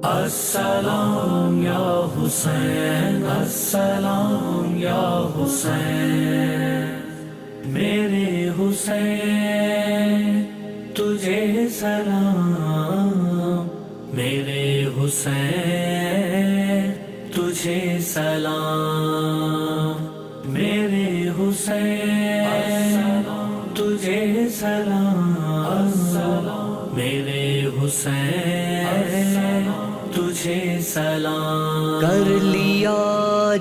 السلام یا حسین، السلام یا حسین، میرے حسین تجھے سلام، میرے حسین تجھے سلام، میرے حسین تجھے سلام، میرے حسین تجھے سلام۔ کر لیا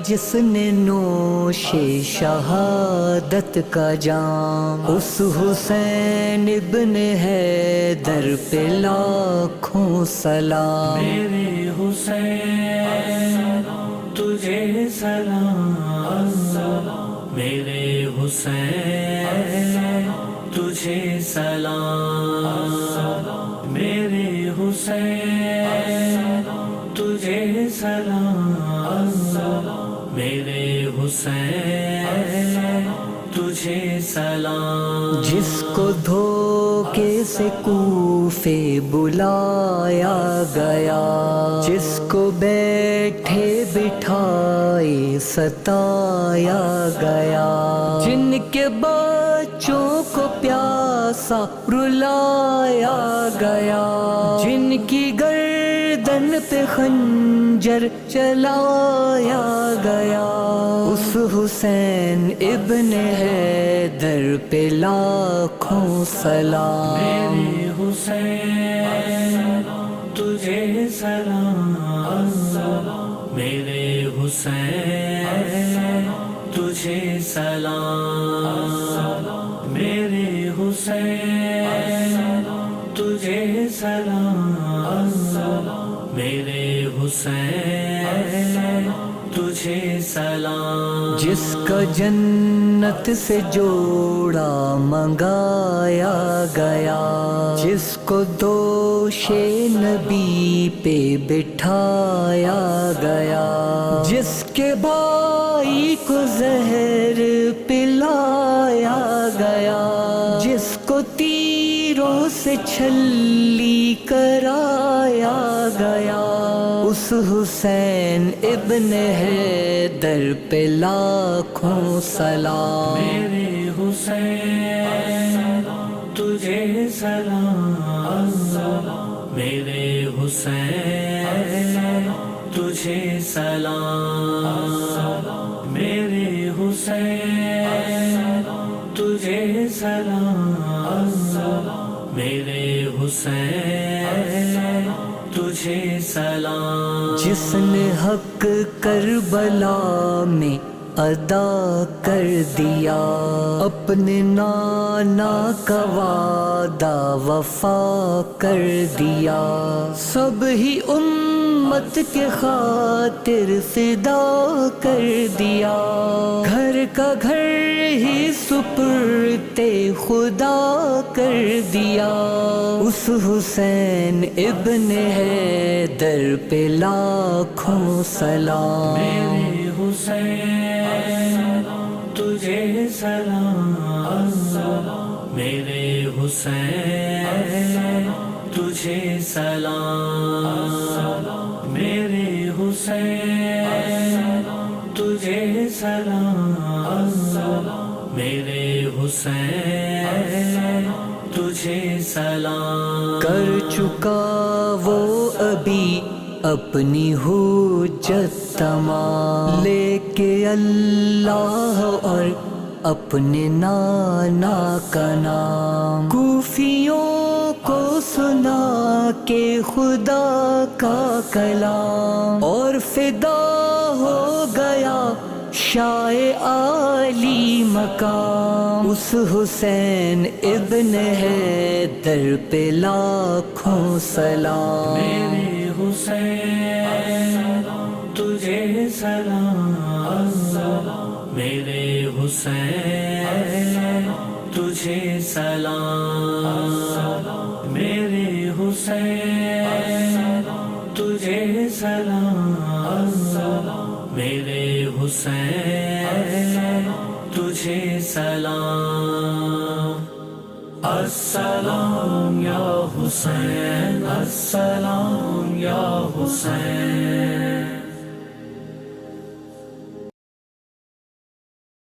جس نے نوش شہادت کا جام، اس حسین ابن حیدر پہ لاکھوں سلام۔ میرے حسین تجھے سلام، میرے حسین تجھے سلام، میرے حسین تجھے سلام، میرے حسین تجھے سلام۔ جس کو دھوکے سے کوفے بلایا گیا، جس کو بیٹھے بٹھائے ستایا گیا، جن کے بچوں کو پیاسا رلایا گیا، جن کی گردن پہ خنجر چلایا گیا، اس حسین ابن حیدر پہ لاکھوں سلام۔ میرے حسین تجھے سلام، میرے حسین تجھے سلام، میرے حسین تجھے سلام، میرے حسین تجھے سلام۔ جس کا جنت سے جوڑا منگایا گیا، جس کو دوش نبی پہ بٹھایا گیا، جس کے بھائی کو زہر پلایا گیا، جس کو تیروں سے چھلی کرایا گیا، اس حسین ابن حیدر پہ لاکھوں سلام۔ میرے حسین تجھے سلام، میرے حسین تجھے سلام، میرے حسین تجھے سلام، میرے حسین تجھے سلام۔ جس نے حق کربلا میں ادا کر دیا، اپنے نانا کا وعدہ وفا کر دیا، سب ہی امت کے خاطر فدا کر دیا، گھر کا گھر ہی سپرد خدا کر دیا، اس حسین ابن حیدر پہ لاکھوں سلام۔ میرے حسین تجھے سلام، میرے حسین تجھے سلام، میرے حسین تجھے سلام، میرے حسین تجھے سلام۔ کر چکا وہ ابھی اپنی حجت تمام، لے کے اللہ اور اپنے نانا کا نام، کوفیوں کو سنا کے خدا کا کلام، اور فدا ہو گیا شاہ عالی مقام، اس حسین ابن حیدر پہ لاکھوں سلام۔ میرے حسین تجھے سلام، میرے حسین تجھے سلام، میرے حسین تجھے سلام، میرے حسین تجھے سلام۔ السلام یا حسین، السلام یا حسین.